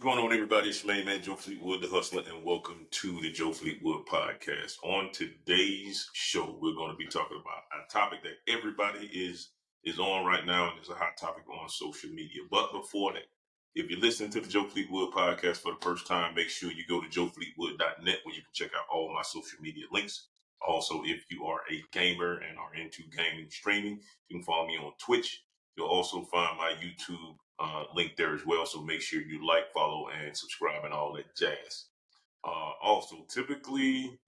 going on, everybody? It's your main man, Joe Fleetwood, the Hustler, and welcome to the Joe Fleetwood Podcast. On today's show, we're going to be talking about a topic that everybody is on right now, and it's a hot topic on social media. But before that, if you're listening to the Joe Fleetwood Podcast for the first time, make sure you go to joefleetwood.net where you can check out all my social media links. Also, if you are a gamer and are into gaming streaming, you can follow me on Twitch. You'll also find my YouTube link there as well. So make sure you like, follow, and subscribe and all that jazz. Also, typically,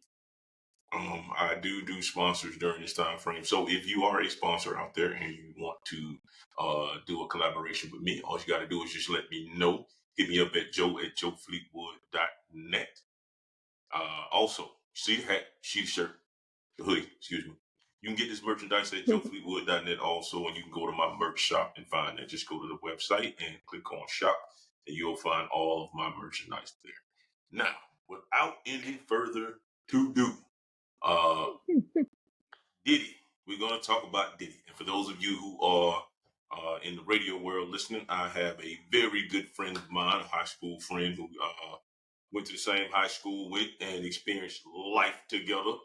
I do sponsors during this time frame. So if you are a sponsor out there and you want to do a collaboration with me, all you got to do is just let me know. Hit me up at joe@joefleetwood.net. Also, see the hat, see the shirt, the hoodie, excuse me. You can get this merchandise at joefleetwood.net also, and you can go to my merch shop and find that. Just go to the website and click on shop, and you'll find all of my merchandise there. Now, without any further to do, Diddy. We're going to talk about Diddy. And for those of you who are in the radio world listening, I have a very good friend of mine, a high school friend who went to the same high school with and experienced life together.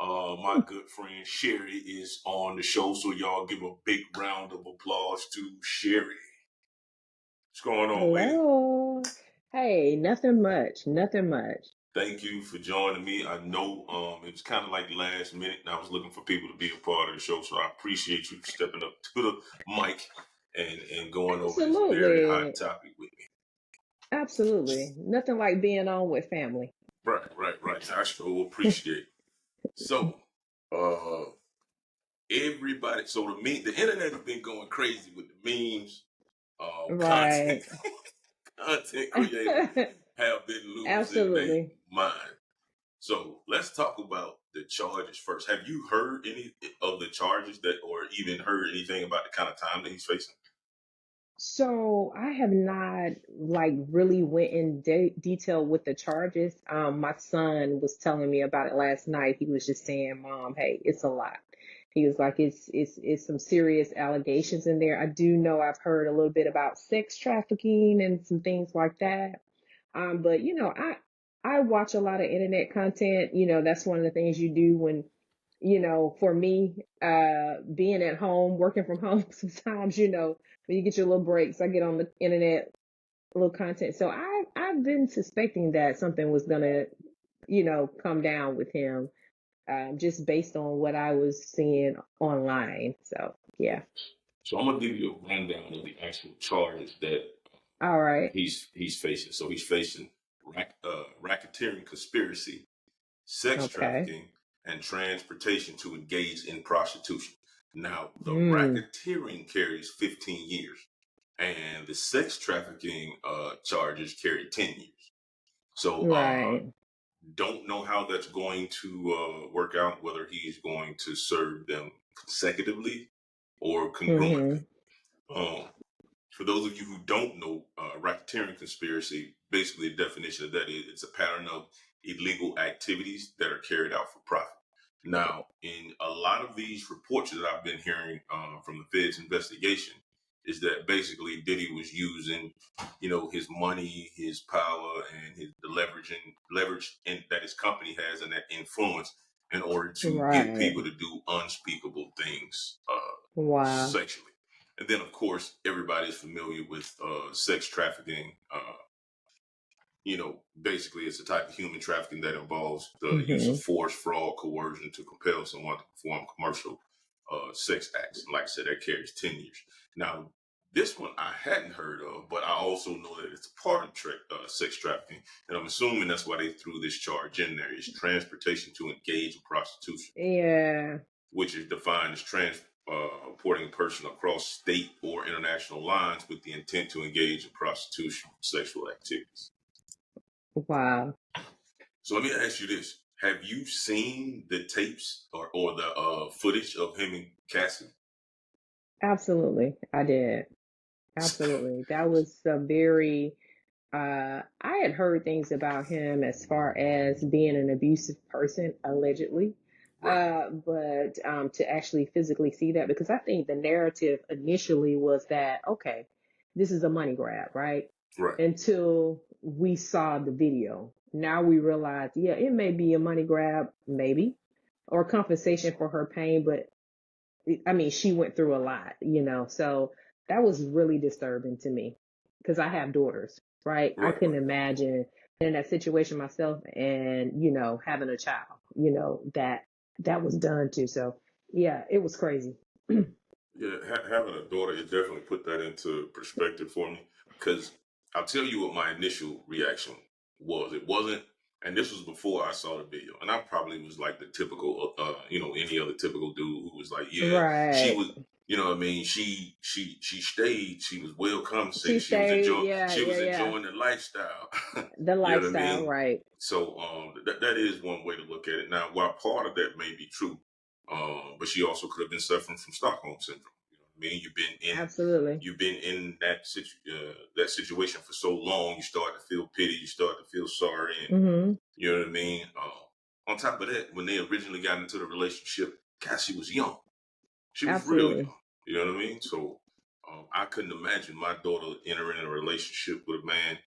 My good friend Scherry is on the show, so y'all give a big round of applause to Scherry. What's going on, lady? Hello. Hey, nothing much. Thank you for joining me. I know it was kind of like last minute, and I was looking for people to be a part of the show, so I appreciate you stepping up to the mic and going over this very hot topic with me. Absolutely. Nothing like being on with family. Right. I sure appreciate it. So, everybody, so the internet has been going crazy with the memes, Right. content creators have been losing their mind. So let's talk about the charges first. Have you heard any of the charges or even heard anything about the kind of time that he's facing? So I have not really went in detail with the charges. My son was telling me about it last night. He was just saying, "Mom, hey, it's a lot." He was like, "It's some serious allegations in there." I do know I've heard a little bit about sex trafficking and some things like that. But I watch a lot of internet content. That's one of the things you do when, for me, being at home, working from home, sometimes, when you get your little breaks, I get on the internet, a little content. So I've been suspecting that something was gonna, come down with him, just based on what I was seeing online. So yeah. So I'm gonna give you a rundown of the actual charges that All right. he's facing. So he's facing racketeering conspiracy, sex trafficking, and transportation to engage in prostitution. Now, the racketeering carries 15 years, and the sex trafficking charges carry 10 years. So, don't know how that's going to work out, whether he's going to serve them consecutively or congruently. For those of you who don't know, racketeering conspiracy, basically the definition of that is it's a pattern of illegal activities that are carried out for profit. Now, in a lot of these reports that I've been hearing from the Fed's investigation, is that basically Diddy was using, his money, his power, and the leverage that his company has and that influence in order to get people to do unspeakable things sexually. And then, of course, everybody's familiar with sex trafficking. Basically, it's a type of human trafficking that involves the use of force, fraud, coercion to compel someone to perform commercial sex acts. And like I said, that carries 10 years. Now, this one I hadn't heard of, but I also know that it's a part of sex trafficking. And I'm assuming that's why they threw this charge in there. It's transportation to engage in prostitution. Yeah. Which is defined as transporting a person across state or international lines with the intent to engage in prostitution and sexual activities. Wow. So let me ask you this. Have you seen the tapes or the footage of him and Cassie? Absolutely. I did. Absolutely. That was a very, I had heard things about him as far as being an abusive person, allegedly. But to actually physically see that, because I think the narrative initially was that, okay, this is a money grab, right? Right. Until we saw the video. Now we realize, yeah, it may be a money grab, maybe, or compensation for her pain, but I mean, she went through a lot, so that was really disturbing to me because I have daughters, right? I Right, couldn't right. imagine in that situation myself and, having a child, that was done to. So yeah, it was crazy. Yeah, having a daughter, it definitely put that into perspective for me. Because I'll tell you what my initial reaction was. It wasn't, and this was before I saw the video, and I probably was like the typical, any other typical dude who was like, yeah, she Right. was, you know what I mean? She stayed. She was well She compensated. stayed. Yeah, She yeah, was yeah. enjoying the lifestyle. The You know what I lifestyle, mean? right. So that is one way to look at it. Now, while part of that may be true, but she also could have been suffering from Stockholm syndrome. You know what I mean? Absolutely. You've been in that situation for so long. You start to feel pity. You start to feel sorry, and Mm-hmm. you know what I mean. On top of that, when they originally got into the relationship, Cassie was young. She was real Absolutely. young. You know what I mean? So I couldn't imagine my daughter entering a relationship with a man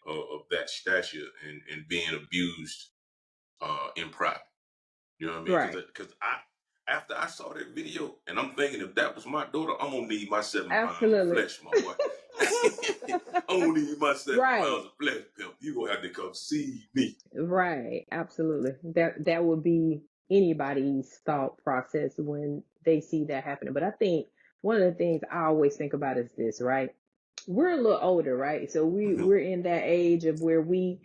of that stature and being abused in private. You know what I mean? Right. Because after I saw that video, and I'm thinking if that was my daughter, I'm gonna need my 7 pounds of Absolutely. flesh, my boy. I'm gonna need my seven Right. pounds of flesh, pimp. You gonna have to come see me. Right, absolutely. That would be anybody's thought process when they see that happening. But I think one of the things I always think about is this, right? We're a little older, right? So we're in that age of where we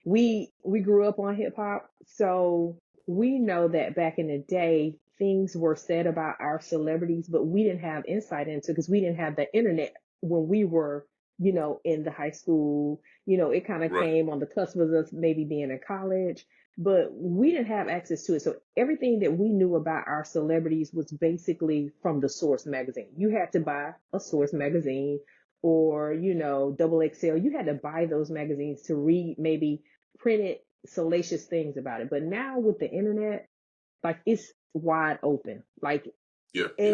grew up on hip hop, so we know that back in the day things were said about our celebrities, but we didn't have insight into because we didn't have the internet when we were, in the high school. It kind of Right, came on the cusp of us maybe being in college, but we didn't have access to it. So everything that we knew about our celebrities was basically from the Source magazine. You had to buy a Source magazine or, Double XL. You had to buy those magazines to read maybe printed salacious things about it. But now with the internet, like it's wide open. Like yeah, yeah,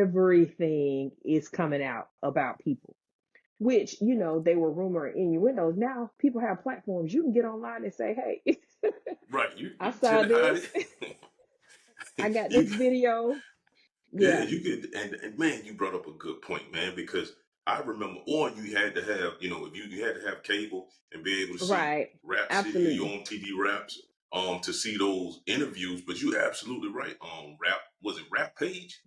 everything is coming out about people, which, they were rumor innuendos. Now people have platforms. You can get online and say, hey, right. You I you tell saw it how this. it I got you this video. yeah, Yeah. you could, and man, you brought up a good point, man, because I remember, or you had to have, if you had to have cable and be able to see Right. Rap City or Absolutely. your own TV raps, to see those interviews. But you're absolutely right. Was it Rap Page?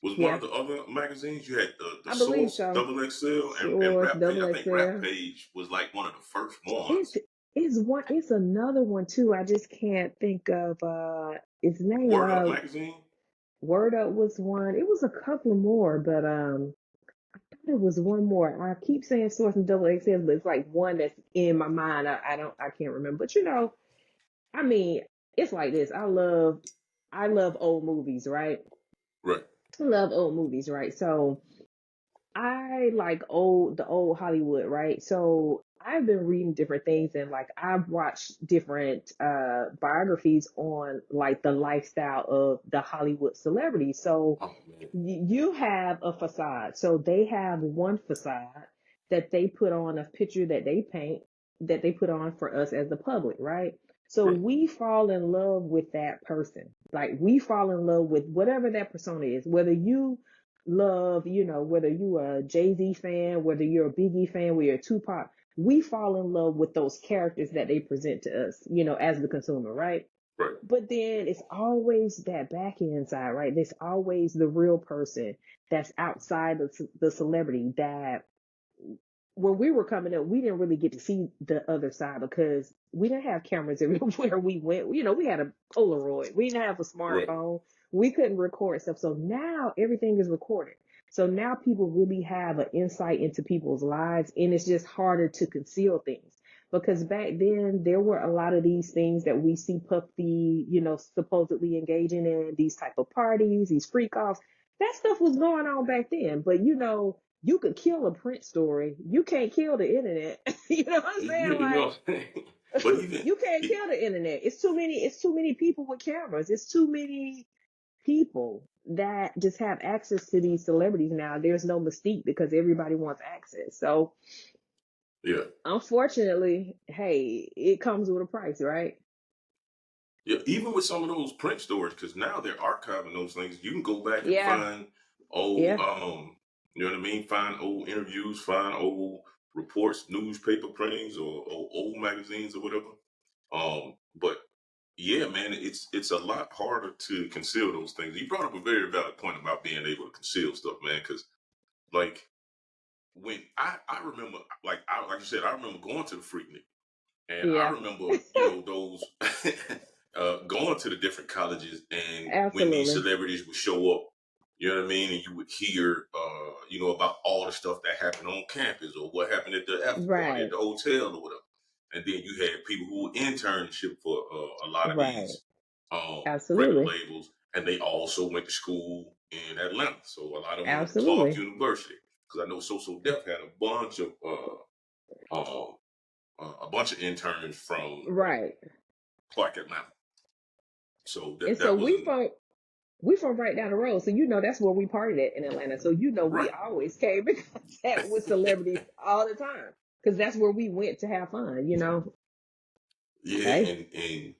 Was one Yeah. of the other magazines. You had the I believe Source, so. Double XL, and Source, Rap Page. double I think Rap XL. Page was like one of the first It's ones. it's another one too. I just can't think of its name. Word Up magazine. Word Up was one. It was a couple more, but there was one more. I keep saying Source and Double XL, but it's like one that's in my mind. I can't remember. But I mean, it's like this. I love old movies, right? Right, I love old movies, right? So I like the old Hollywood, right? So I've been reading different things and like I've watched different biographies on like the lifestyle of the Hollywood celebrities. So oh man. you have a facade. So they have one facade that they put on a picture that they paint that they put on for us as the public, right? So Right, we fall in love with that person. Like we fall in love with whatever that persona is, whether you love, whether you are a Jay-Z fan, whether you're a Biggie fan, whether you're a Tupac, we fall in love with those characters that they present to us, as the consumer, right? right, But then it's always that back end side, right? There's always the real person that's outside of the celebrity that when we were coming up, we didn't really get to see the other side because we didn't have cameras everywhere we went. We had a Polaroid. We didn't have a right, smartphone. We couldn't record stuff. So now everything is recorded. So now people really have an insight into people's lives, and it's just harder to conceal things. Because back then there were a lot of these things that we see Puffy, supposedly engaging in these type of parties, these freak offs. That stuff was going on back then. But you could kill a print story. You can't kill the internet. You know what I'm saying? you know what I'm saying? But Like even you can't e- kill the internet. It's too many people with cameras. It's too many people that just have access to these celebrities now. There's no mystique because everybody wants access. So Yeah. Unfortunately, hey, it comes with a price, right? Yeah, even with some of those print stores, because now they're archiving those things. You can go back and Yeah, find old, yeah, you know what I mean? Find old interviews, find old reports, newspaper printings, or old magazines or whatever. But yeah, man, it's a lot harder to conceal those things. You brought up a very valid point about being able to conceal stuff, man. Because like when I remember, like you said, I remember going to the Freaknik. And I yeah. remember, those going to the different colleges, and when these Absolutely. celebrities would show up, you know what I mean, and you would hear, about all the stuff that happened on campus or what happened at the after party at Right, the hotel or whatever. And then you had people who were internship for a lot of right. these record Absolutely. labels, and they also went to school in Atlanta. So a lot of them went to Clark Absolutely. University, because I know So Def had a bunch of a bunch of interns from Right. Clark Atlanta. So And that so that wasn't we from right down the road. So that's where we partied at in Atlanta. So we right. always came in contact with celebrities all the time. Because that's where we went to have fun. Yeah, Hey.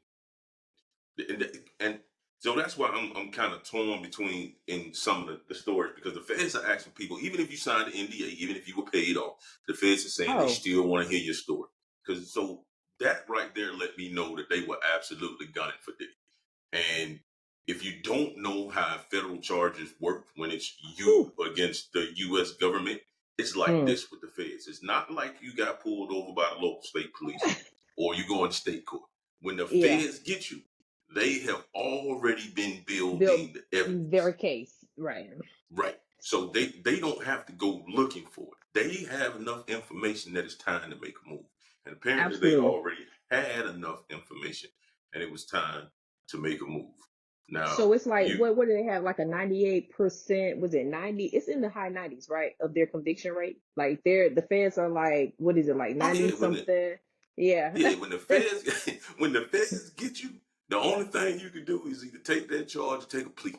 and so that's why I'm kind of torn between in some of the stories, because the feds are asking people, even if you signed the NDA, even if you were paid off, the feds are saying they Oh. still want to hear your story. Because so that right there let me know that they were absolutely gunning for Diddy. And if you don't know how federal charges work when it's you Whew. against the U.S. government, it's like Mm. this with the feds. It's not like you got pulled over by the local state police or you go in state court. When the Yeah. feds get you, they have already been Built building the evidence. their case. Right. Right. So they don't have to go looking for it. They have enough information that it's time to make a move. And apparently they Absolutely. already had enough information, and it was time to make a move. Now, So it's like you what do they have? Like a 98%, was it 90? It's in the high 90s, right? Of their conviction rate. Like the feds are like, what is it, like oh 90 yeah, something? Yeah. when the feds when the feds get you, the only thing you can do is either take that charge or take a plea.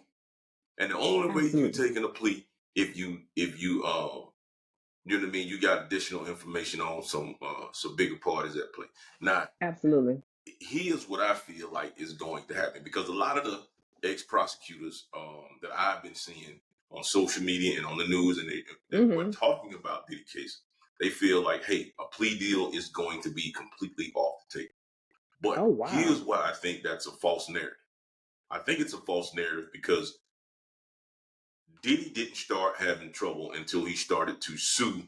And the only way you Absolutely. taking a plea, if you you know what I mean, you got additional information on some bigger parties at play. Now, Absolutely. here's what I feel like is going to happen, because a lot of the ex prosecutors that I've been seeing on social media and on the news, and that were Mm-hmm. talking about the case, they feel like, hey, a plea deal is going to be completely off the table. Oh, But wow. here's why I think that's a false narrative. I think it's a false narrative because Diddy didn't start having trouble until he started to sue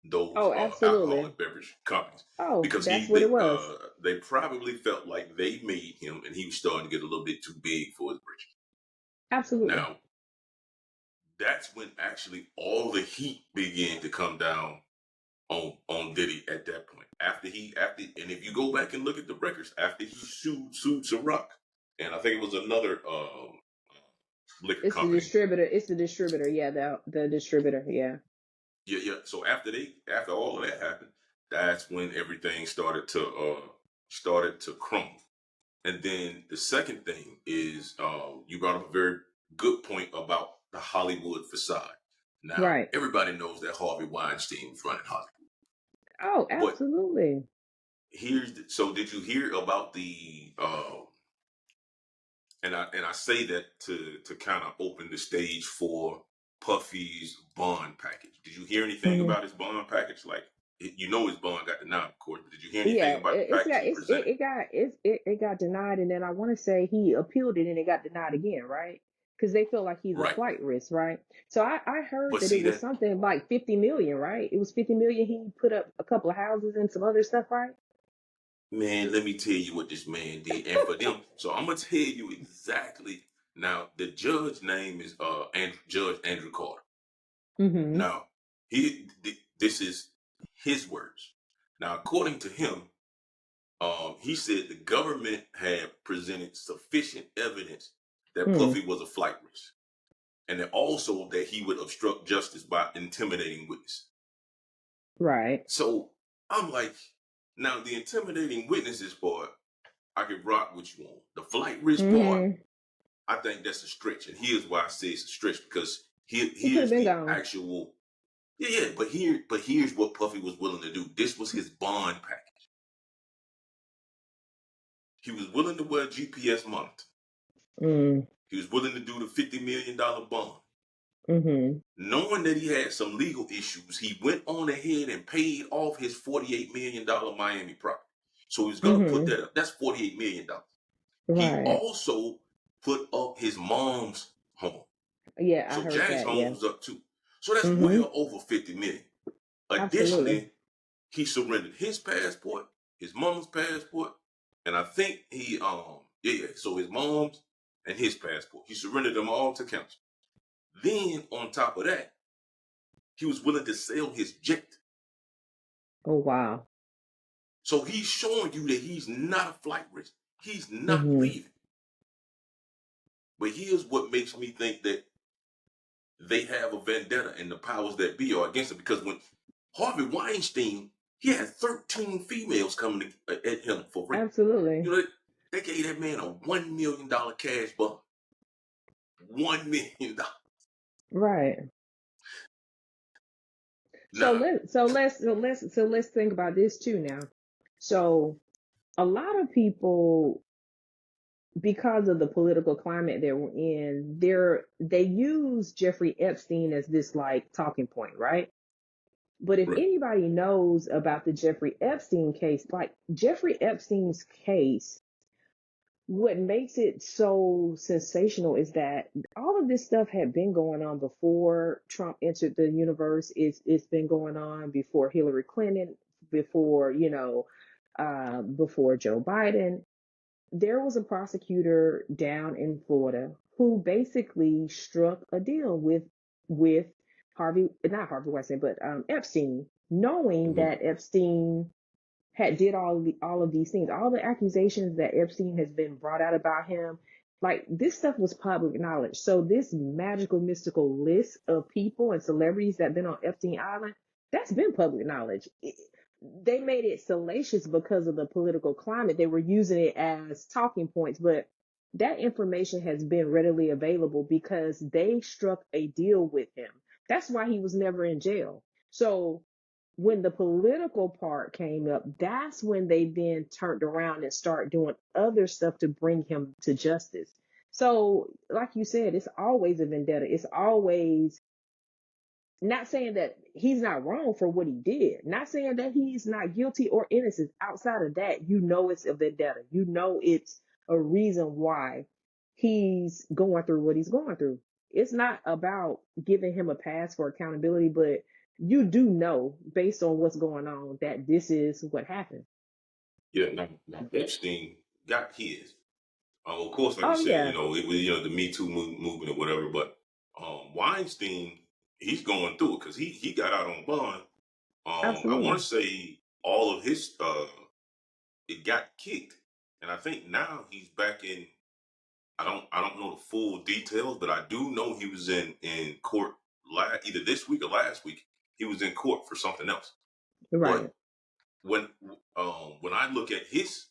those Oh, absolutely. alcoholic beverage companies, Oh, because that's what it was. they probably felt like they made him, and he was starting to get a little bit too big for his britches. Absolutely. Now that's when actually all the heat began to come down on Diddy at that point. After and if you go back and look at the records, after he sued Ciroc, and I think it was another liquor It's the company. distributor. It's the distributor. Yeah, the distributor. Yeah. Yeah, yeah. So after all of that happened, that's when everything started to crumble. And then the second thing is, you brought up a very good point about the Hollywood facade. Now Right. everybody knows that Harvey Weinstein was running Hollywood, Oh, but absolutely. so did you hear about the? And I say that to kind of open the stage for Puffy's bond package. Did you hear anything Mm-hmm. about his bond package? Like, his bond got denied, of course, but did you hear anything Yeah, about the package he presented? it got denied, and then I want to say he appealed it and it got denied again, right? Because they feel like he's a Right. flight risk, right? So I heard But that it see was that, something like 50 million, right? It was 50 million. He put up a couple of houses and some other stuff, right? man, let me tell you what this man did. And for them, so I'm gonna tell you exactly. Now, the judge name is Judge Andrew Carter. Mm-hmm. Now, this is his words. Now, according to him, he said the government had presented sufficient evidence that Mm, Puffy was a flight risk, and that also that he would obstruct justice by intimidating witnesses. right. So I'm like, now the intimidating witnesses part, I could rock with you on. The flight risk part, Mm-hmm. I think that's a stretch, and here's why I say it's a stretch, because He could have here's been the gone. actual. Yeah, but here's what Puffy was willing to do. This was his bond package. He was willing to wear GPS monitor. Mm. He was willing to do the $50 million bond. Mm-hmm. Knowing that he had some legal issues, he went on ahead and paid off his $48 million Miami property. So he was going to put Mm-hmm. that up. That's $48 million. He Right. also put up his mom's home. Yeah, I So heard Jack's that. home Yeah. was up too. So that's Mm-hmm. well over 50 million. Absolutely. Additionally, he surrendered his passport, his mom's passport, and I think so his mom's and his passport. He surrendered them all to council. Then on top of that, he was willing to sell his jet. Oh wow. So he's showing you that he's not a flight risk. He's not Mm-hmm. leaving. But here's what makes me think that they have a vendetta and the powers that be are against him. Because when Harvey Weinstein, he had 13 females coming at him for rape. Absolutely. You know, they gave that man a $1 million cash bond. $1 million. Right. So Now, let's think about this too now. So a lot of people, because of the political climate that we're in, they use Jeffrey Epstein as this like talking point, right? But if right. anybody knows about the Jeffrey Epstein case, like Jeffrey Epstein's case, what makes it so sensational is that all of this stuff had been going on before Trump entered the universe. It's been going on before Hillary Clinton, before, before Joe Biden. There was a prosecutor down in Florida who basically struck a deal with not Harvey Weinstein, but Epstein, knowing Mm-hmm. that Epstein had did all of these things, all the accusations that Epstein has been brought out about him. Like this stuff was public knowledge. So this magical, mystical list of people and celebrities that have been on Epstein Island, that's been public knowledge. They made it salacious because of the political climate. They were using it as talking points, but that information has been readily available because they struck a deal with him. That's why he was never in jail. So when the political part came up, that's when they then turned around and start doing other stuff to bring him to justice. So, like you said, it's always a vendetta. It's always not saying that he's not wrong for what he did, not saying that he's not guilty or innocent. Outside of that, it's a vendetta. It's a reason why he's going through what he's going through. It's not about giving him a pass for accountability, but you do know based on what's going on that this is what happened. Yeah, now Epstein got his. Of course, like you Oh said, yeah, it was the Me Too movement or whatever. But Weinstein, he's going through it because he got out on bond. I want absolutely. to say all of his it got kicked, and I think now he's back in. I don't know the full details, but I do know he was in court either this week or last week. He was in court for something else. Right. But when when I look at his,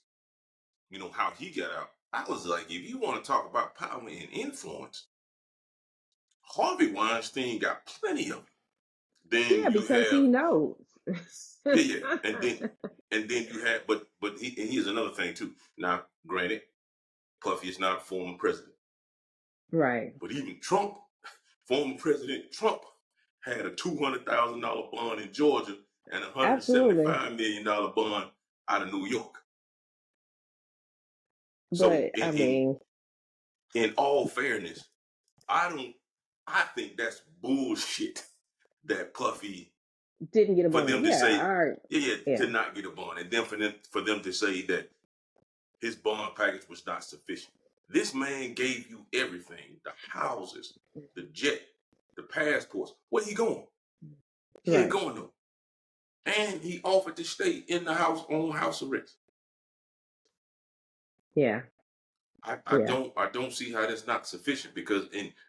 how he got out, I was like, if you want to talk about power and influence, Harvey Weinstein got plenty of it. Then Yeah, you because have he knows. yeah, and then you have and here's another thing too. Now, granted, Puffy is not a former president, Right. but even Trump, former President Trump, had a $200,000 bond in Georgia and a hundred and seventy Absolutely. five million dollar bond out of New York. So But I mean, in all fairness, I don't. I think that's bullshit. That Puffy didn't get a for bond. them to Yeah, say, all right. yeah, Yeah, to not get a bond, and then for them to say that his bond package was not sufficient. This man gave you everything: the houses, the jet, the passports. Where he going? He ain't right. going though. And he offered to stay in the house on house arrest. Yeah, I yeah, don't see how that's not sufficient because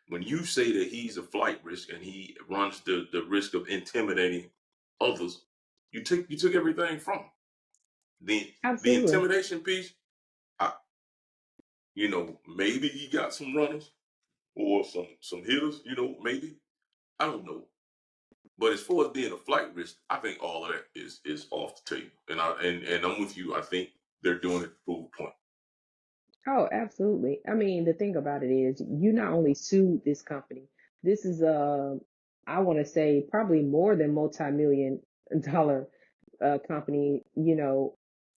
when you say that he's a flight risk and he runs the risk of intimidating others, you took everything from him. The absolutely. intimidation piece, I, maybe he got some runners or some hitters, maybe. I don't know. But as far as being a flight risk, I think all of that is off the table. And I'm with you. I think they're doing it to prove a point. Oh, absolutely. I mean, the thing about it is, you not only sued this company. This is I want to say probably more than multi-million dollar company.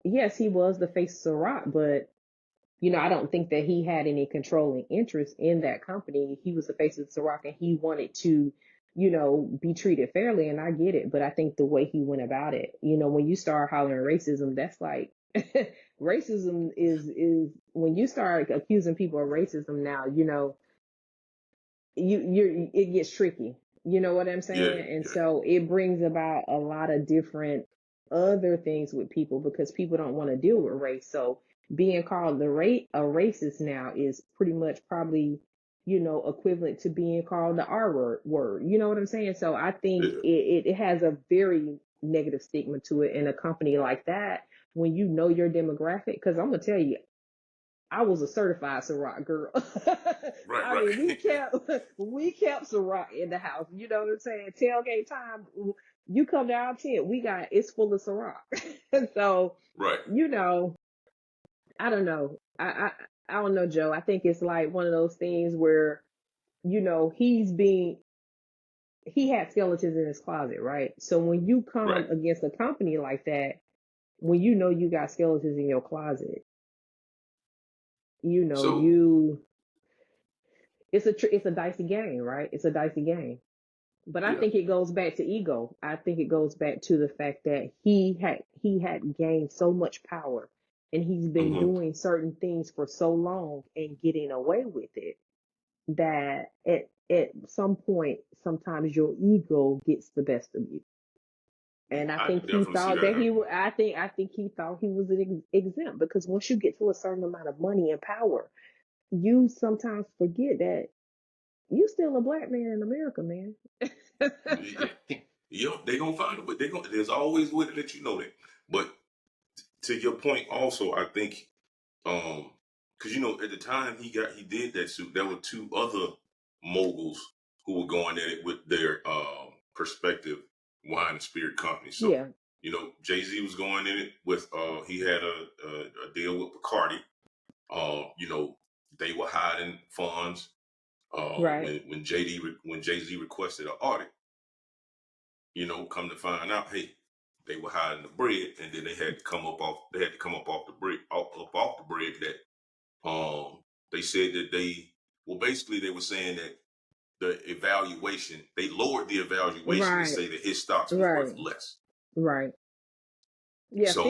Yes, he was the face of Ciroc, but I don't think that he had any controlling interest in that company. He was the face of Ciroc and he wanted to, be treated fairly. And I get it. But I think the way he went about it, when you start hollering racism, that's like racism is when you start accusing people of racism now, it gets tricky. You know what I'm Yeah, saying? And yeah, so it brings about a lot of different other things with people because people don't want to deal with race. So being called a racist now is pretty much probably, equivalent to being called the word. You know what I'm saying? So I think yeah. it has a very negative stigma to it in a company like that when you know your demographic. Because I'm gonna tell you, I was a certified Ciroc girl. Right, I mean, we right. kept we kept Ciroc in the house. You know what I'm saying? Tailgate time, you come to our tent, it's full of Ciroc. So, Right. you know, I don't know. I don't know, Joe. I think it's like one of those things where, he had skeletons in his closet, right? So when you Right. come against a company like that, when you know you got skeletons in your closet, you know, So, you it's a dicey game, right? It's a dicey game. But I yeah. think it goes back to ego. I think it goes back to the fact that he had gained so much power and he's been Hmm. doing certain things for so long and getting away with it that at some point sometimes your ego gets the best of you. Yeah, And I I think can he definitely see thought that that. he would. I think he thought he was exempt because once you get to a certain amount of money and power, you sometimes forget that you still a black man in America, man. They gonna find a way. There's always a way to let you know that. But to your point, also, I think, because at the time he did that suit, there were two other moguls who were going at it with their perspective wine and spirit company. So, Yeah, Jay-Z was going in it with he had a deal with Bacardi. They were hiding funds. right. When Jay-Z requested an audit, come to find out, hey, they were hiding the bread, and then they had to come up off the bread, up off the bread that they said that basically they were saying that they lowered the evaluation to Right, say that his stocks was right, worth less. right. Yeah, So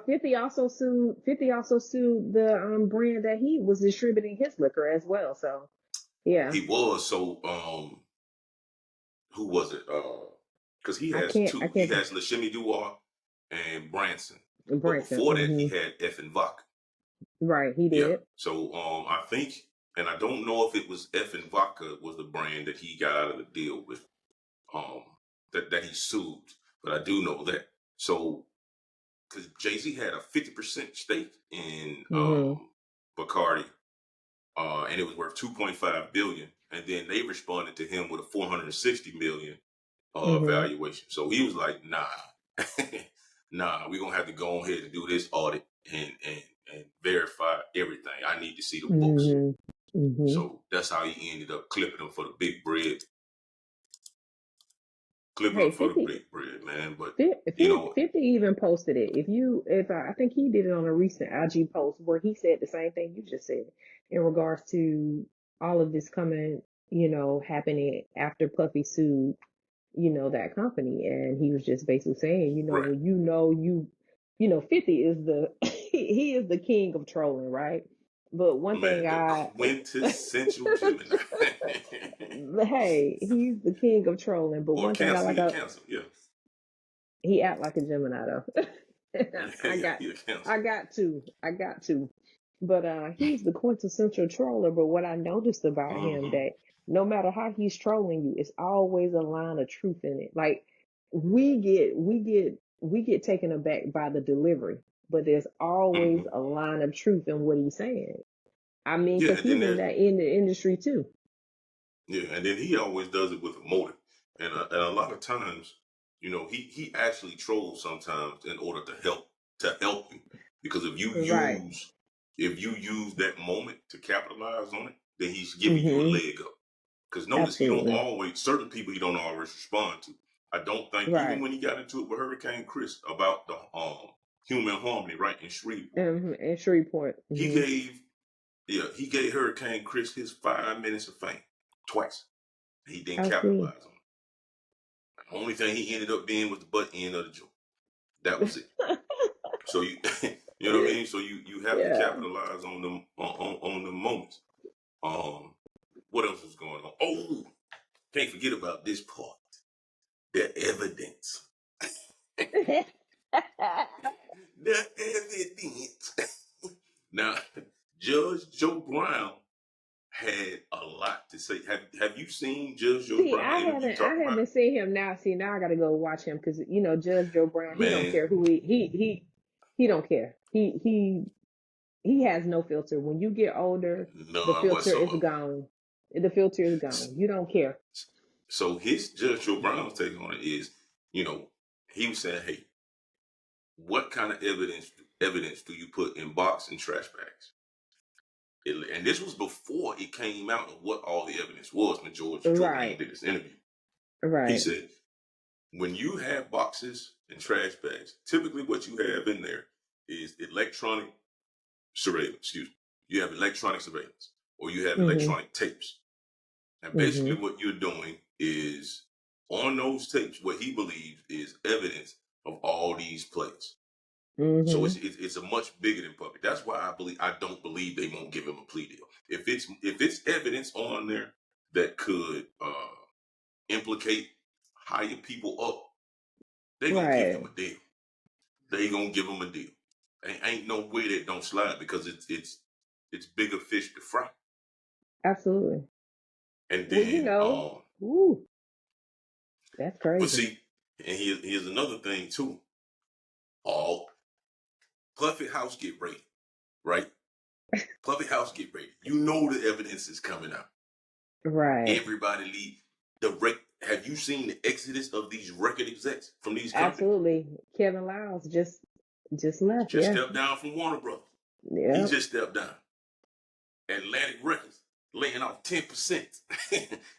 50 also sued the brand that he was distributing his liquor as well. So yeah, he was so who was it? Because he has I two. He can't think. has Lashimi Duar and Branson. But Branson. before that, he Hmm. had F and Vodka. Right, he Yeah. did. So I think, and I don't know if it was F and Vodka was the brand that he got out of the deal with, um, that he sued, but I do know that. So because Jay-Z had a 50% stake in Hmm. Bacardi, and it was worth 2.5 billion, and then they responded to him with a 460 million Hmm. valuation. So he was like, nah, nah, we're gonna have to go ahead and do this audit and verify everything. I need to see the books. Hmm. Hmm. So that's how he ended up clipping them Hey, for the big bread, man. But you know, 50 even posted it. I think he did it on a recent IG post where he said the same thing you just said in regards to all of this coming, happening after Puffy sued, that company. And he was just basically saying, right, when 50 is he is the king of trolling, right? But one thing man, the quintessential Gemini. hey, he's the king of trolling. But Or one thing I cancer, like, he a cancer, yeah. he act like a Gemini though. I Yeah, got, he a cancer. I got to. But he's the quintessential troller. But what I noticed about him Hmm. that no matter how he's trolling you, it's always a line of truth in it. Like we get taken aback by the delivery, but there's always Hmm. a line of truth in what he's saying. I mean, Yeah, because and then he's in there's the industry too. yeah, and then he always does it with a motive. And a lot of times, he actually trolls sometimes in order to help you. Because Right. if you use that moment to capitalize on it, then he's giving you a Mm-hmm. leg up. Because notice Absolutely. certain people he don't always respond to. I don't think even Right. when he got into it with Hurricane Chris about the human harmony, right, in Shreveport, And Shreveport. he Mm-hmm. gave he gave Hurricane Chris his 5 minutes of fame twice. He didn't I see. capitalize on it. The only thing he ended up being was the butt end of the joke. That was it. So you you know what I mean? So you have to Yeah. capitalize on them on the moments. Um what else was going on? Oh, can't forget about this part. The evidence. The evidence. Now, Judge Joe Brown had a lot to say. Have you seen Judge Joe See, Brown interview I talking about it? haven't seen him now. See, now I got to go watch him because Judge Joe Brown. He don't Man, care who he don't care. He has no filter. When you get older, the none filter is whatsoever. gone. The filter is gone. You don't care. So his Judge Joe Brown's take on it is, you know, he was saying, hey, what kind of evidence do you put in box and trash bags? And this was before it came out of what all the evidence was when George Joe Brown Right. did this interview. He Right. said, when you have boxes and trash bags, typically what you have in there is electronic surveillance. Excuse me. You have electronic surveillance or you have Mhm. electronic tapes. And basically Mhm. what you're doing is on those tapes, what he believes is evidence of all these plays. So Mhm. it's a much bigger than public. That's why I don't believe they won't give him a plea deal. If it's evidence on there that could implicate higher people up, they gonna give him Right. a deal. They gonna give him a deal. Ain't no way that don't slide because it's bigger fish to fry. Absolutely. And Well, then ooh, that's but crazy. see, and here's another thing too. All Puffy House get raided, right? Puffy House get raided. You know the evidence is coming out. Right. Everybody leave. Have you seen the exodus of these record execs from these companies? Absolutely. Kevin Lyles just left. Just Yeah. stepped down from Warner Brothers. He Yep. just stepped down. Atlantic Records laying off 10%,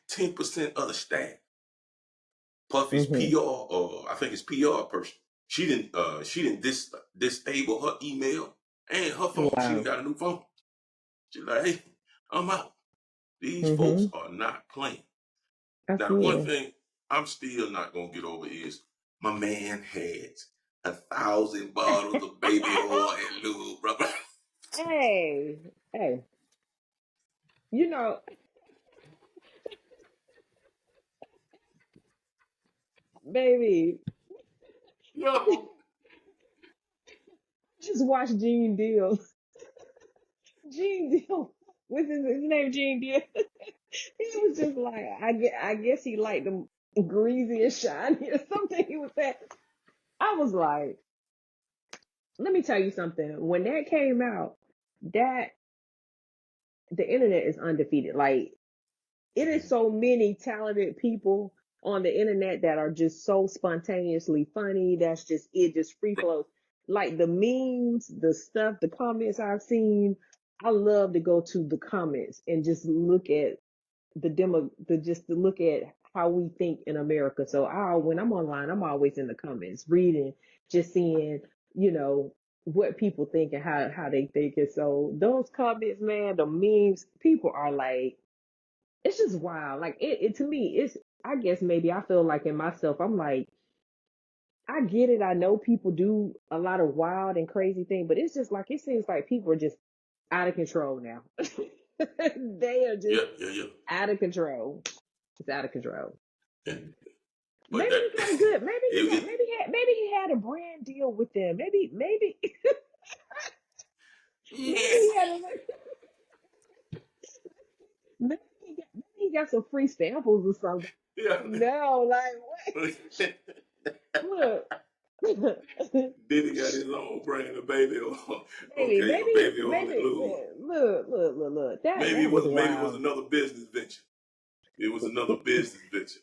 10% of the staff. Puffy's Mhm. PR, or I think it's PR person. She didn't disable her email and her phone. She done Wow. got a new phone. She's like, hey, I'm out. These folks Mhm. are not playing. Now, the one Absolutely. thing I'm still not gonna get over is my man had 1,000 bottles of baby oil and lube, brother. Hey, hey, you know, baby, Yo, just watch Gene Deal. Gene Deal, what's his name? Gene Deal. He was just like, I guess he liked them greasy and shiny or something. He was saying. I was like, let me tell you something. When that came out, that the internet is undefeated. Like, it is so many talented people on the internet that are just so spontaneously funny. That's just it, just free flows. Like the memes, the stuff, the comments I've seen, I love to go to the comments and just look at just to look at how we think in America. So when I'm online, I'm always in the comments, reading, just seeing, you know, what people think and how they think it. So those comments, man, the memes, people are like, it's just wild. Like it to me, it's I guess maybe I feel like in myself, I'm like, I get it. I know people do a lot of wild and crazy things, but it's just like it seems like people are just out of control now. They are just yeah, yeah, yeah. out of control. It's out of control. And, but Maybe that he got a good. it, Maybe he had a brand deal with them. Maybe maybe yeah, he had a maybe he got some free samples or something. yeah. No, like what? Look, Diddy got his own brand of baby oil. baby, Okay, a baby oil and maybe lube. look. That Maybe was maybe it was wild. another business venture. It was another business venture.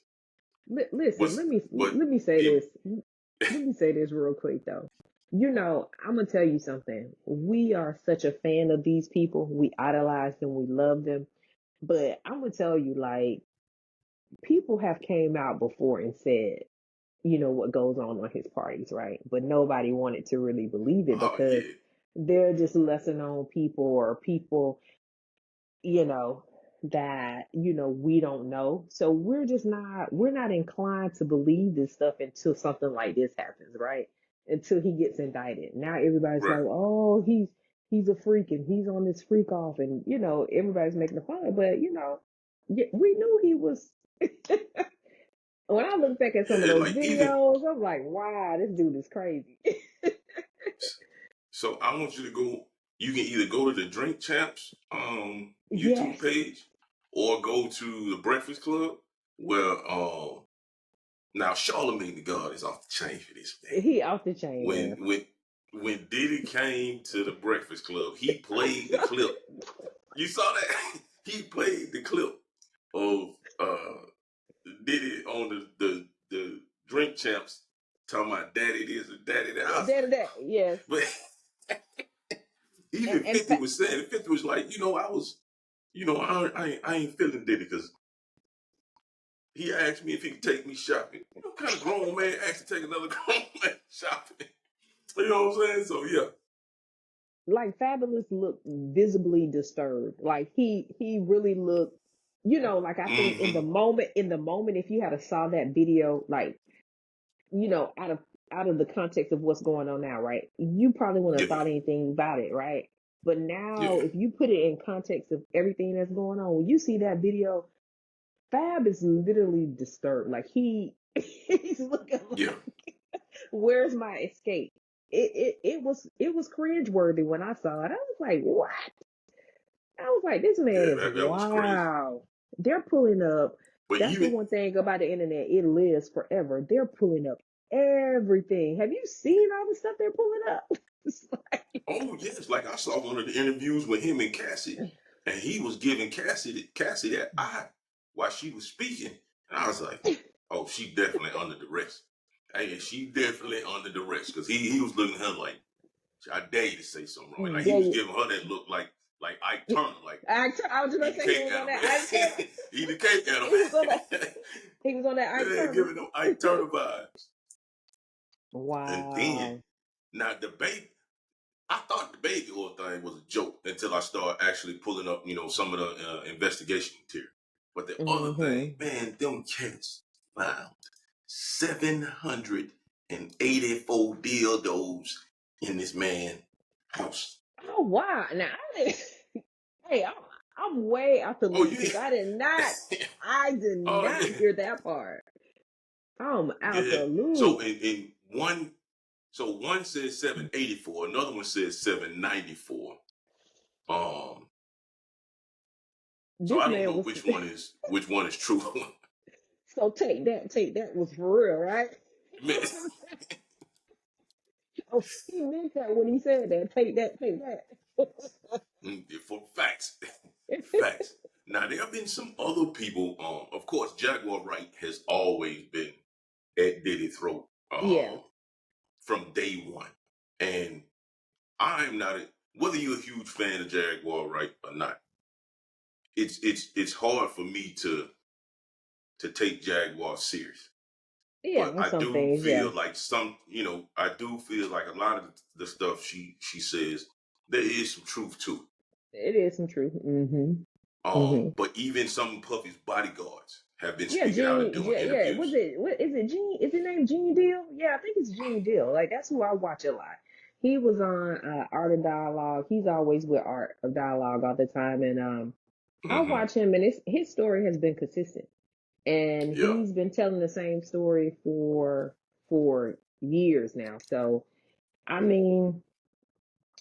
Listen, Was but let me say it this. Let me say this real quick though. I'm gonna tell you something. We are such a fan of these people. We idolize them. We love them. But I'm gonna tell you, like, people have came out before and said, what goes on his parties, right? But nobody wanted to really believe it oh because yeah, they're just lesser known people or people, you know, that, we don't know. So we're not inclined to believe this stuff until something like this happens, right? Until he gets indicted. Now everybody's like, right, oh, he's a freak and he's on this freak off and, everybody's making fun. But, we knew he was. When I look back at some of yeah. those Like even videos, I'm like, wow, this dude is crazy. so, I want you to go. You can either go to the Drink Champs YouTube Yes, page, or go to the Breakfast Club, where now Charlamagne the God is off the chain for this man. he off the chain, When man. when when Diddy came to the Breakfast Club, he I played the saw clip. You saw that? He played the clip of Diddy on the Drink Champs talking about daddy this and daddy that. I was like, that, yes. but And, even and 50 fa- was saying, 50 was like, I was, I ain't feeling Diddy because he asked me if he could take me shopping. What kind of grown man asked to take another grown man shopping? You know what I'm saying? So yeah. like Fabulous looked visibly disturbed. Like he really looked, like I think Mm-hmm. in the moment, if you had a saw that video, like, out of the context of what's going on now, right? You probably wouldn't have Yeah. thought anything about it, right? But now, Yeah. if you put it in context of everything that's going on, when you see that video, Fab is literally disturbed. Like he's looking Yeah. like, where's my escape? It was cringeworthy when I saw it. I was like, what? I was like, this man Yeah. is That was crazy. wow. They're pulling up. But That's the even, one thing about the internet. It lives forever. They're pulling up everything. Have you seen all the stuff they're pulling up? It's like, oh yes, like I saw one of the interviews with him and Cassie, and he was giving Cassie that eye while she was speaking, and I was like, oh, she definitely under duress. Hey, she definitely under duress because he was looking at her like, I dare you to say something wrong. Like he there was you. giving her that look like Ike Turner, like I was just eat gonna the say he cake was on animal, that Ike Turner. eat the cake He was on that. animal. He was on that Ike Yeah, Turner. giving them Ike Turner vibes. And then Wow. now the baby, I thought the baby oil thing was a joke until I started actually pulling up, some of the investigation material. But the other thing, Hmm. man, them cats found 784 dildos in this man's house. Oh wow. Now I didn't. Hey, I'm way out the Oh loop yeah, because I did oh not yeah, hear that part. I'm out yeah. the So loop. in one, so one says 784, another one says 794. Um, so This I don't man know was which one is true. so take that was for real, right? Man, Oh, he meant that when he said that. Take that. for facts, facts. Now there have been some other people. Of course, Jaguar Wright has always been at Diddy's throat Yeah, from day one, and I'm not. Whether you're a huge fan of Jaguar Wright or not, it's hard for me to take Jaguar serious. yeah. But On I some do things, yeah, feel like I do feel like a lot of the stuff she says, there is some truth to it. it is some truth. Hmm. But even some of Puffy's bodyguards have been Yeah, speaking out and doing Yeah. Was interviews. it? What is it? Gene? Is it named Gene Deal? Yeah, I think it's Gene Deal. Like that's who I watch a lot. He was on Art of Dialogue. He's always with Art of Dialogue all the time, and I Hmm. watch him, and his story has been consistent, and Yeah, he's been telling the same story for years now. So I mean,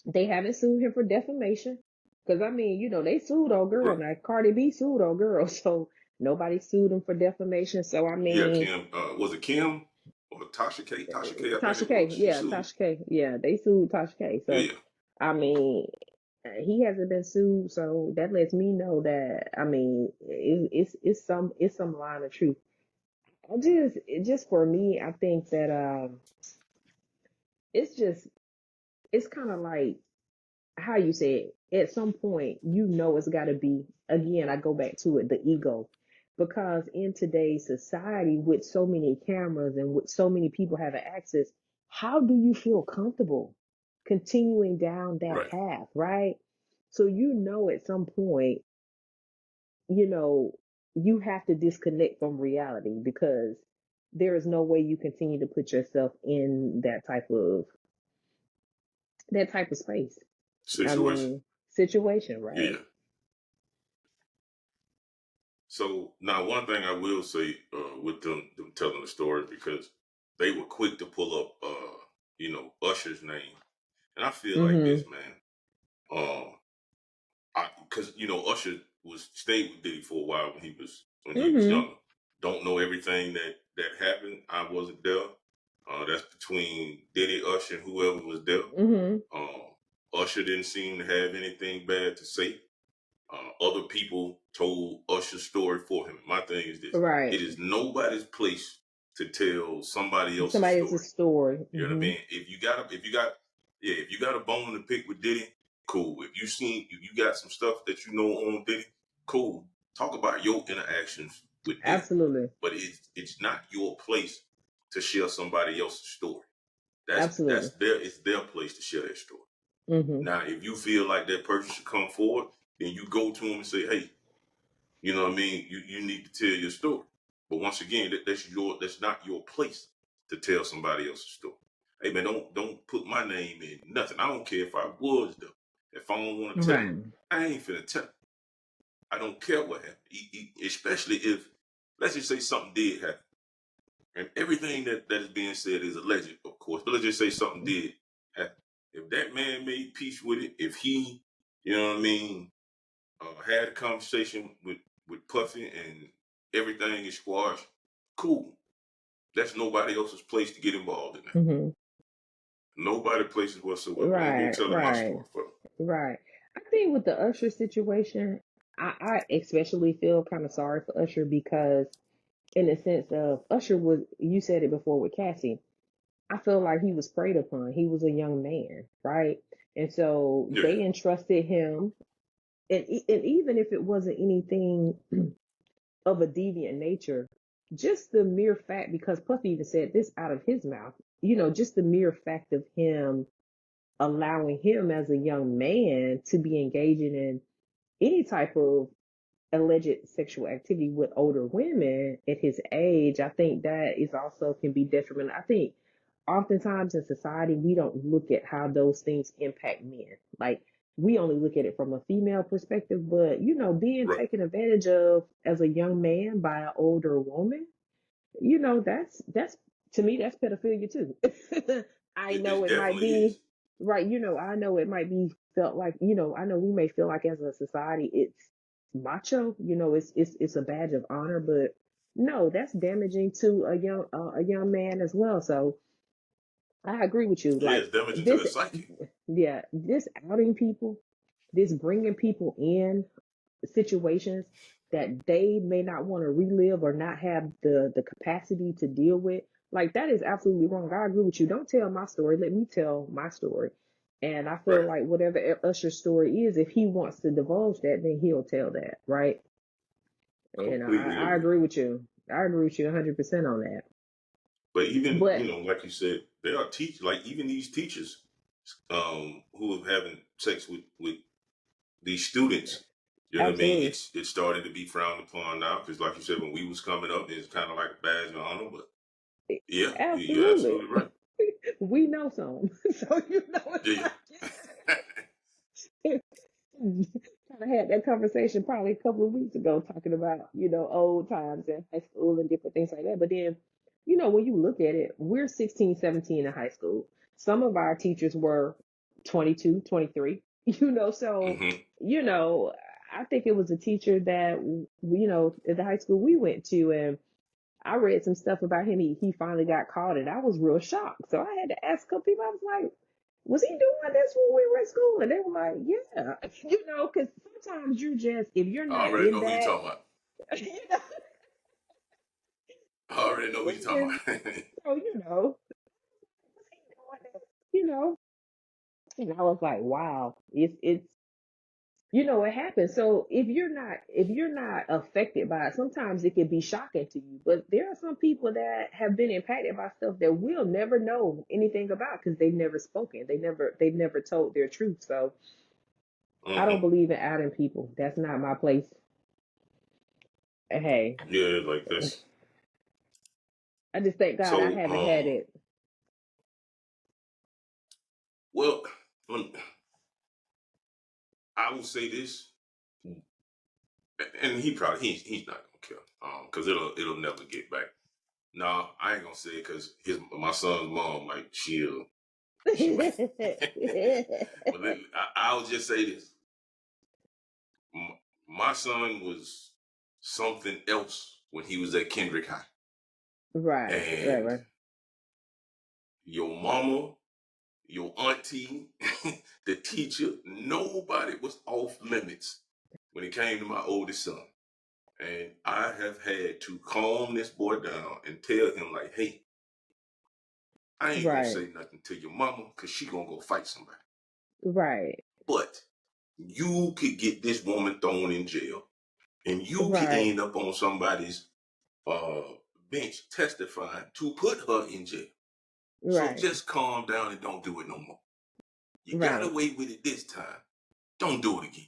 they haven't sued him for defamation. Because, I mean, they sued old girl. right. Now, Cardi B sued old girl. So nobody sued him for defamation. So, I Yeah, mean, Kim. Was it Kim or Tasha K? Tasha K, I think Tasha it K. was. She Yeah, sued. Tasha K. Yeah, they sued Tasha K. So, Yeah, I mean, he hasn't been sued. So that lets me know that, I mean, it's some line of truth. just for me, I think that it's just it's kind of like how you said, at some point, it's got to be, again, I go back to it, the ego. Because in today's society, with so many cameras and with so many people having access, how do you feel comfortable continuing down that Right. path, right? So, at some point, you know, you have to disconnect from reality because there is no way you continue to put yourself in that type of space. I Situation. mean, situation, right? Yeah. So now, one thing I will say with them telling the story, because they were quick to pull up, Usher's name, and I feel like this, Mhm. man. Um, because Usher was stayed with Diddy for a while when he was Mhm. younger. Don't know everything that happened. I wasn't there. That's between Diddy, Usher, and whoever was there. Mhm. Um, Usher didn't seem to have anything bad to say. Other people told Usher's story for him. My thing is this: Right. it is nobody's place to tell somebody else's Somebody else's story. story. You know what I Mhm. mean? If you got a bone to pick with Diddy, cool. If you got some stuff that you know on Diddy, cool. Talk about your interactions with Diddy, Absolutely. but it's not your place to share somebody else's story. That's Absolutely. it's their place to share their story. Mhm. Now, if you feel like that person should come forward, then you go to them and say, "Hey, you know what I mean? You need to tell your story." But once again, that's not your place to tell somebody else's story. Hey man, don't put my name in nothing. I don't care if I was there. If I don't want to tell it, Right. I ain't finna tell it. I don't care what happened. Especially if, let's just say something did happen. And everything that is being said is alleged, of course. But let's just say something did happen. If that man made peace with it, if he, you know what I mean, had a conversation with Puffy and everything is squashed, cool. That's nobody else's place to get involved in that. Mhm. Nobody places whatsoever. Ain't no Right. telling my Right. story for them. Right. I think with the Usher situation, I especially feel kind of sorry for Usher because, in the sense of Usher was, you said it before with Cassie. I feel like he was preyed upon. He was a young man, right? And so Yeah, they entrusted him, and even if it wasn't anything of a deviant nature, just the mere fact, because Puffy even said this out of his mouth, just the mere fact of him allowing him as a young man to be engaging in any type of alleged sexual activity with older women at his age, I think that is also can be detrimental. I think oftentimes in society, we don't look at how those things impact men. Like, we only look at it from a female perspective, but being right. taken advantage of as a young man by an older woman, that's to me, that's pedophilia too. I know It it might definitely be is. right. I know it might be felt like, I know we may feel like as a society it's macho. It's a badge of honor, but no, that's damaging to a young man as well. So I agree with you. Yeah, Like it's damaging to this, the psyche. yeah, this outing people, this bringing people in situations that they may not want to relive or not have the capacity to deal with. Like, that is absolutely wrong. I agree with you. Don't tell my story. Let me tell my story. And I feel Right. like whatever Usher's story is, if he wants to divulge that, then he'll tell that, right? And Completely I agree. agree with you. I agree with you 100% on that. But even, But like you said, there are teachers, like even these teachers, who are having sex with these students. You know what I mean? absolutely, It's starting to be frowned upon now because, like you said, when we was coming up, it's kind of like a badge of honor. But yeah, you're absolutely, absolutely right. we know some, so it's Yeah, yeah. like kind of had that conversation probably a couple of weeks ago, talking about old times in high school and different things like that. But then, when you look at it, we're 16, 17 in high school. Some of our teachers were 22, 23. So hmm you know I think it was a teacher that at the high school we went to, and I read some stuff about him. He finally got caught, and I was real shocked. So I had to ask a couple people. I was like, "Was he doing this when we were at school?" And they were like, "Yeah." Because sometimes if you're I not already in know who you're that, talking about. you know, I already know what you're talking about. So, you know, and I was like, wow, it's it happens. So if you're not affected by it, sometimes it can be shocking to you. But there are some people that have been impacted by stuff that we'll never know anything about because they've never spoken. They've never told their truth. So I don't believe in outing people. That's not my place. Hey, Yeah, like this. I just thank God I So, haven't had it. well, I will say this, and he's not gonna care, because it'll never get back. No, I ain't gonna say it because my son's mom, like she might. But I'll just say this: my son was something else when he was at Kendrick High, Right, right, and right, your mama, your auntie, the teacher, nobody was off limits when it came to my oldest son. And I have had to calm this boy down and tell him, like, hey, I ain't gonna right, say nothing to your mama because she gonna go fight somebody. right, But you could get this woman thrown in jail and you could right, end up on somebody's uh, bench testifying to put her in jail. So right, just calm down and don't do it no more. You got right. away with it this time. Don't do it again.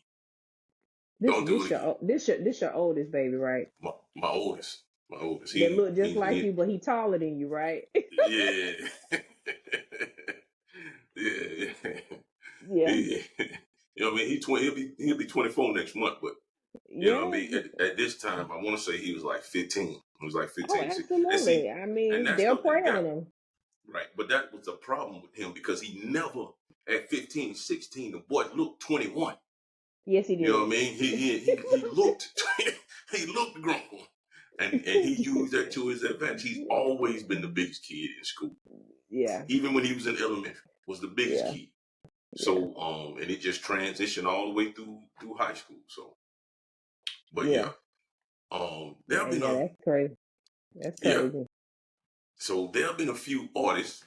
This Don't do this it again. your this your oldest baby, right? My oldest. My oldest. That He look just he like he you, but he taller than you, right? yeah. Yeah, yeah. Yeah, Yeah. You know what I mean? He'll be 24 next month, but you know what I yeah. mean? At this time, I want to say he was like 15. He was like Oh, 15. And absolutely. see, I and mean, that's they'll the prey and on that them. right. But that was the problem with him because he never at 15, 16, the boy looked 21. Yes, he You know what I did. mean? He looked he looked grown. And he used that to his advantage. He's always been the biggest kid in school. Yeah, Even when he was in elementary, was the biggest yeah, kid. yeah, So and it just transitioned all the way through high school. So but yeah, yeah. There have man. been Yeah, a that's crazy. That's yeah. crazy. So there have been a few artists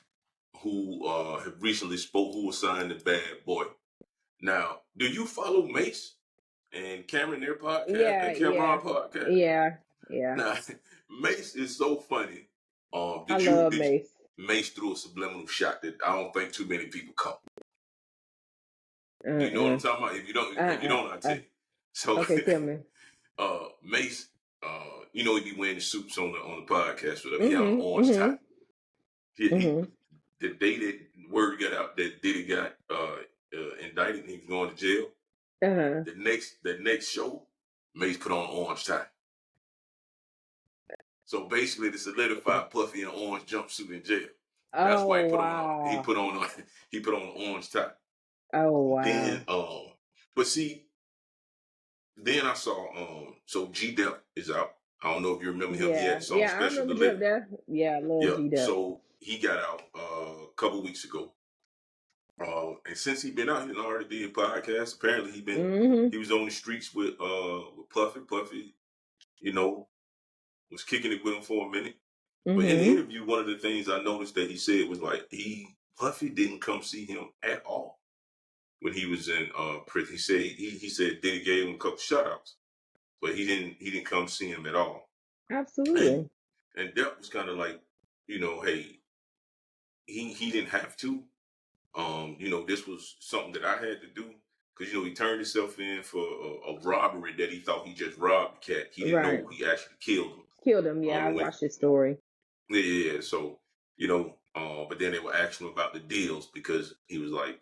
who have recently spoke who were signed to Bad Boy. Now, do you follow Mace and Cameron their podcast Yeah, and yeah, Cameron podcast? yeah, yeah. Now, Mace is so funny. I Did you love did Mace. Mace threw a subliminal shot that I don't think too many people caught. You know what I'm Uh-uh. talking about? If you Uh-uh. don't, I'll tell you. So Okay, tell me. Mace, he be wearing the suits on the podcast, whatever. He had an Mm-hmm. orange tie. Mm-hmm. He Mm-hmm. the day that word got out that Diddy got indicted and he was going to jail, Uh-huh. the next show, Mace put on an orange tie. So basically, to solidify Puffy in an orange jumpsuit in jail. That's why Oh he put on a he wow. put on a he put on an orange tie. Oh Then wow. but see, then I saw so G Dep is out. I don't know if you remember him. He had Yeah. the song Yeah, I Special remember Jip Delivery. there. Yeah, I love Yeah, G Dep. so he got out a couple weeks ago. And since he been out, he already did podcasts. Apparently, Mm-hmm. he was on the streets with Puffy. Puffy, you know, was kicking it with him for a minute. But in the Mm-hmm. interview, one of the things I noticed that he said was like Puffy didn't come see him at all when he was in prison. He said Diddy gave him a couple shout-outs, but he didn't come see him at all. And Absolutely. and that was kind of like, hey, he didn't have to. This was something that I had to do because he turned himself in for a robbery that he thought he just robbed the cat. He didn't Right. know he actually killed him. Killed him. Yeah, I When watched his story. Yeah. So but then they were asking him about the deals because he was like,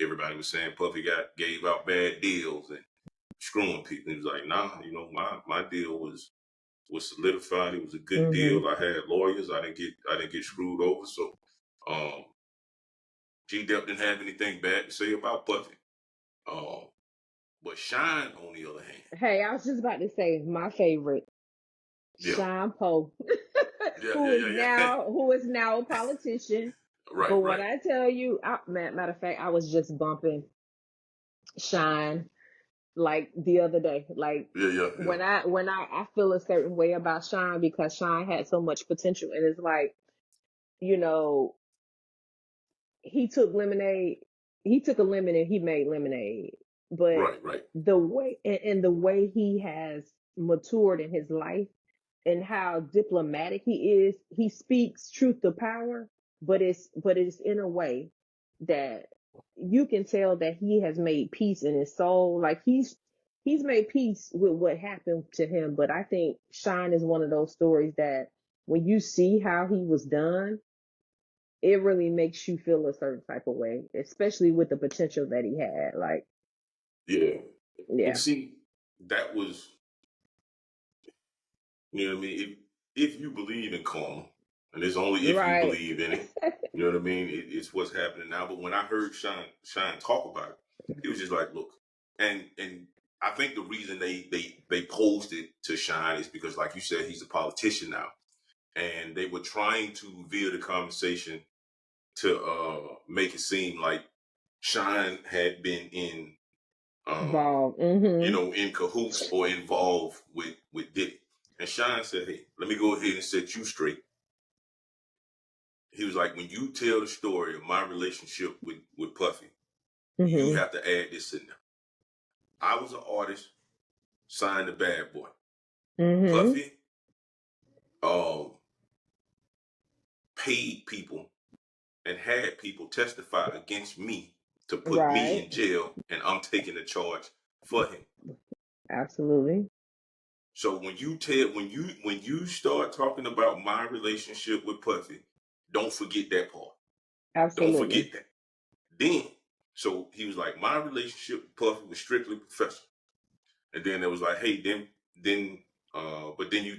everybody was saying Puffy gave out bad deals and screwing people. He was like, nah, my deal was solidified. It was a good Mm-hmm. deal. I had lawyers. I didn't get screwed over. So um, G Dep didn't have anything bad to say about Puffy. Um, but Shine, on the other hand, Hey, I was just about to say my favorite, yeah, Sean Poe, yeah, who yeah, is yeah, yeah. now a politician. Right, But when right. I tell you, matter of fact, I was just bumping Shine. like the other day. Like Yeah. when I feel a certain way about Sean because Sean had so much potential, and it's like, you know, he took lemonade, he took a lemon and he made lemonade. But Right. the way and the way he has matured in his life and how diplomatic he is, he speaks truth to power, but it's in a way that you can tell that he has made peace in his soul. Like he's made peace with what happened to him. But I think Shine is one of those stories that when you see how he was done, it really makes you feel a certain type of way, especially with the potential that he had. Like, Yeah. And yeah, see, that was, you know what I mean? If you believe in karma, and it's only if you right, believe in it, you know what I mean? It's what's happening now. But when I heard Shine talk about it, he was just like, look, and I think the reason they posed it to Shine is because, like you said, he's a politician now, and they were trying to veer the conversation to make it seem like Shine had been in um, involved. Mm-hmm. in cahoots or involved with Diddy. And Shine said, "Hey, let me go ahead and set you straight." He was like, "When you tell the story of my relationship with Puffy, you Mm-hmm. have to add this in there. I was an artist, signed to Bad Boy. Mm-hmm. Puffy um, paid people and had people testify against me to put me Right. in jail, and I'm taking the charge for him." Absolutely. So when you start talking about my relationship with Puffy, don't forget that part. Don't Absolutely. forget that. Then, so he was like, my relationship with Puffy was strictly professional. And then it was like, hey, then, but then you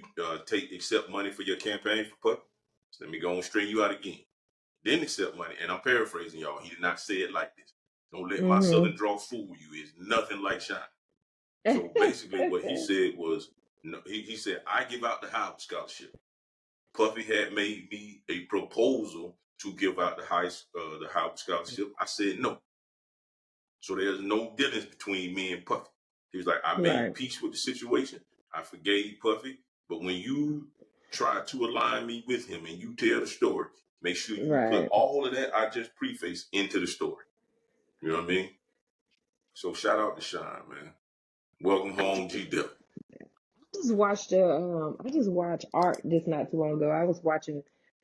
accept money for your campaign for Puffy. So let me go and string you out again. Then accept money, and I'm paraphrasing y'all. He did not say it like this. Don't let my Mm-hmm. Southern draw fool you. It's nothing like Shine. So basically, what he said was, no, he said, I give out the Howard Scholarship. Puffy had made me a proposal to give out the Howard Scholarship. I said no. So there's no difference between me and Puffy. He was like, I made Right. peace with the situation. I forgave Puffy. But when you try to align me with him and you tell the story, make sure you put Right. all of that I just prefaced into the story. You know what I mean? So shout out to Shine, man. Welcome home, G Dep. I just watched art this not too long ago. I was watching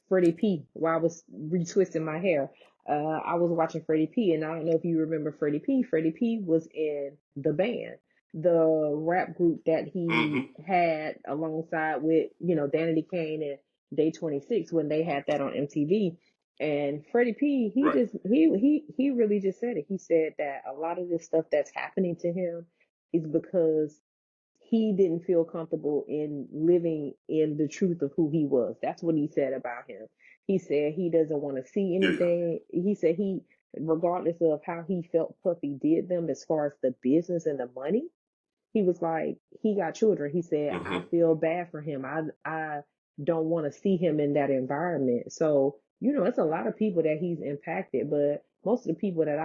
Freddie P while I was retwisting my hair. I was watching Freddie P, and I don't know if you remember Freddie P. Freddie P was in the band, the rap group that he Mm-hmm. had alongside with, Danity Kane and Day 26 when they had that on MTV. And Freddie P, he Right. just he really just said it. He said that a lot of this stuff that's happening to him is because he didn't feel comfortable in living in the truth of who he was. That's what he said about him. He said he doesn't want to see Yeah. anything. He said regardless of how he felt Puffy did them as far as the business and the money, he was like, he got children. He said, I Mm-hmm. feel bad for him. I don't want to see him in that environment. So, it's a lot of people that he's impacted, but most of the people that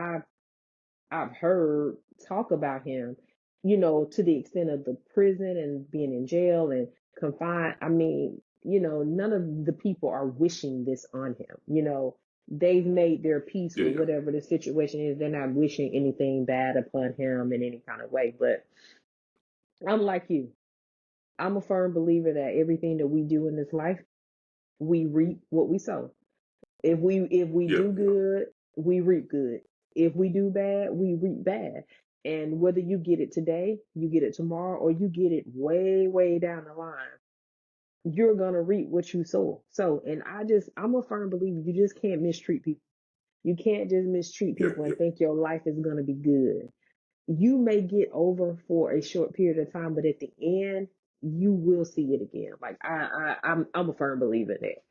I've heard talk about him, to the extent of the prison and being in jail and confined. I mean, none of the people are wishing this on him. They've made their peace with Yeah. whatever the situation is. They're not wishing anything bad upon him in any kind of way. But I'm like you. I'm a firm believer that everything that we do in this life, we reap what we sow. If we Yeah. do Yeah. good, we reap good. If we do bad, we reap bad. And whether you get it today, you get it tomorrow, or you get it way, way down the line, you're gonna reap what you sow. So, and I'm a firm believer you just can't mistreat people. You can't just mistreat Yeah. people Yeah. and think your life is gonna be good. You may get over for a short period of time, but at the end, you will see it again. Like I'm a firm believer in that.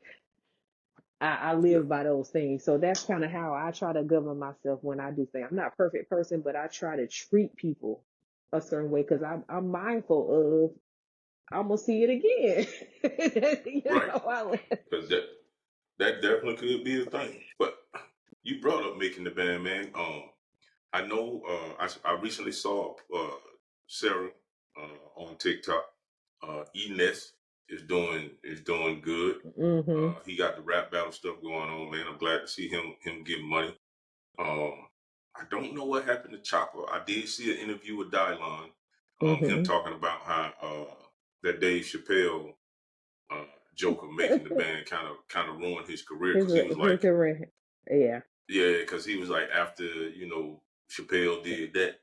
I Yeah. live by those things. So that's kind of how I try to govern myself when I do things. I'm not a perfect person, but I try to treat people a certain way because I'm mindful of I'm gonna see it again. Right. I live. Because that definitely could be a thing. But you brought up making the band, man. I know. I recently saw Scherry on TikTok. Enes is doing good. Mm-hmm. He got the rap battle stuff going on, man. I'm glad to see him getting money. Um, I don't know what happened to Chopper. I did see an interview with Dylon, him Mm-hmm. talking about how that Dave Chappelle uh, joke of making the band kind of ruined his career because he was His like, career. Yeah. yeah, because he was like after Chappelle did that,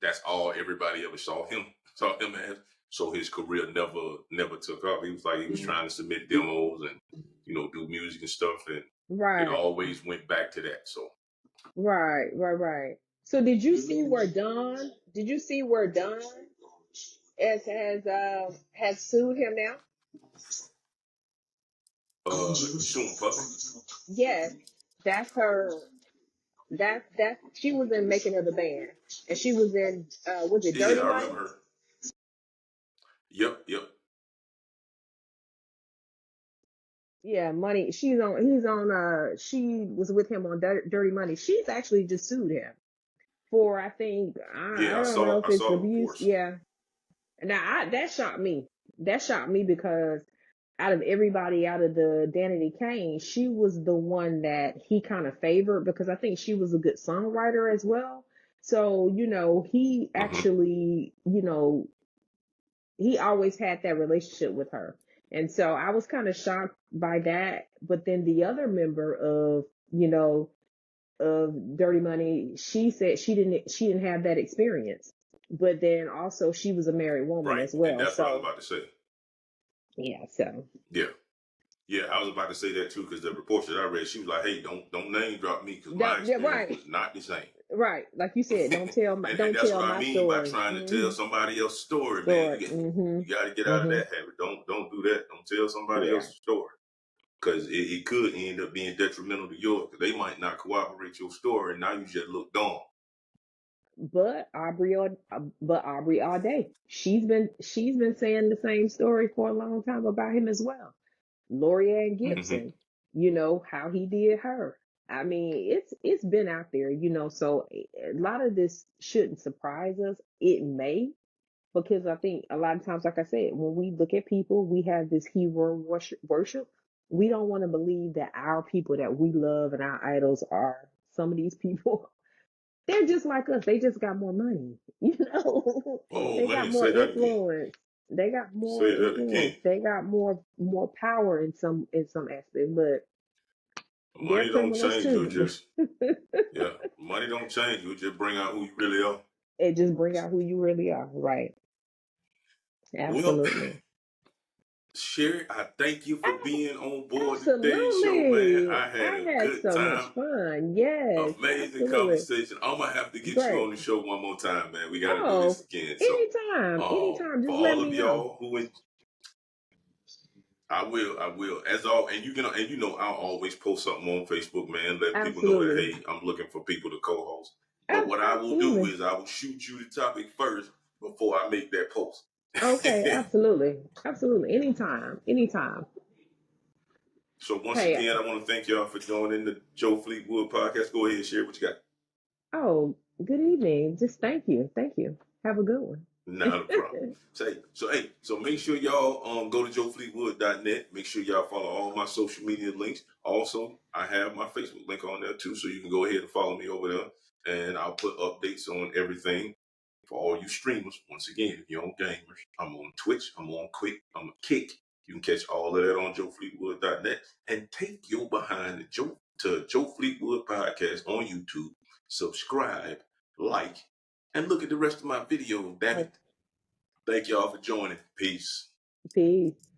that's all everybody ever saw him as. So his career never took off. He was like he was trying to submit demos and do music and stuff, and it Right. always went back to that. So Right. So did you see where Don? Did you see where Don has sued him now? Shun Puffy. Yes, that's her. That she was in Making of the Band, and she was in was it Yeah, Dirty I Money? remember her. Yep. Yeah, Money. She's on. He's on. She was with him on Dirty Money. She's actually just sued him for I think Yeah, I don't know if I it's saw abuse. reports. Yeah. Now that shocked me. That shocked me because out of everybody out of the Danity Kane, she was the one that he kind of favored because I think she was a good songwriter as well. So, he Hmm. actually, he always had that relationship with her. And so I was kind of shocked by that. But then the other member of Dirty Money, she said she didn't have that experience. But then also she was a married woman Right, as and well. that's what I was So about to say. yeah, so Yeah, yeah, I was about to say that too because the reports that I read, she was like, "Hey, don't name drop me because my yeah, experience right, was not the same." right. Like you said, and don't that's tell what I my mean by story. trying to tell somebody else's story, man. Story. You got to get out of Mm-hmm. that habit. Don't do that. Don't tell somebody Yeah. else's story because it could end up being detrimental to yours. Because they might not cooperate your story, and now you just look dumb. But Aubrey all day. She's been saying the same story for a long time about him as well. Lorianne Hmm. Gibson, how he did her. I mean, it's been out there, so a lot of this shouldn't surprise us. It may, because I think a lot of times, like I said, when we look at people, we have this hero worship. We don't want to believe that our people that we love and our idols are some of these people. They're just like us. They just got more money, Oh they got man, more say that again. influence. They got more Say that again. influence. They got more power in some aspect, but they're Money don't criminals change you. too. Just yeah, money don't change you. Just bring out who you really are. It just bring out who you really are, right? Well, Absolutely. Sherry, I thank you for being on board today's show, man. Absolutely. I had I a had good so much time. fun. Yes, Amazing absolutely. conversation. I'm gonna have to get you Great. on the show one more time, man. We got to do this Oh, again. So, anytime, anytime. for Just let all me of know. y'all I will. As all, and I'll always post something on Facebook, man. Let people know that Absolutely. hey, I'm looking for people to co-host. But what I will do Absolutely. is I will shoot you the topic first before I make that post. Okay, absolutely. Absolutely. Anytime. Anytime. So once Hey, again, I want to thank y'all for joining the Joe Fleetwood podcast. Go ahead, share what you got. oh, good evening. Just thank you. Thank you. Have a good one. Not a problem. So make sure y'all go to joefleetwood.net. Make sure y'all follow all my social media links. Also, I have my Facebook link on there too, so you can go ahead and follow me over there. And I'll put updates on everything for all you streamers. Once again, if you're on gamers, I'm on Twitch, I'm on Quick, I'm a Kick. You can catch all of that on joefleetwood.net and take your behind to Joe Fleetwood podcast on YouTube. Subscribe, like, and look at the rest of my videos. Damn Oh, it. Thank y'all for joining. Peace. peace.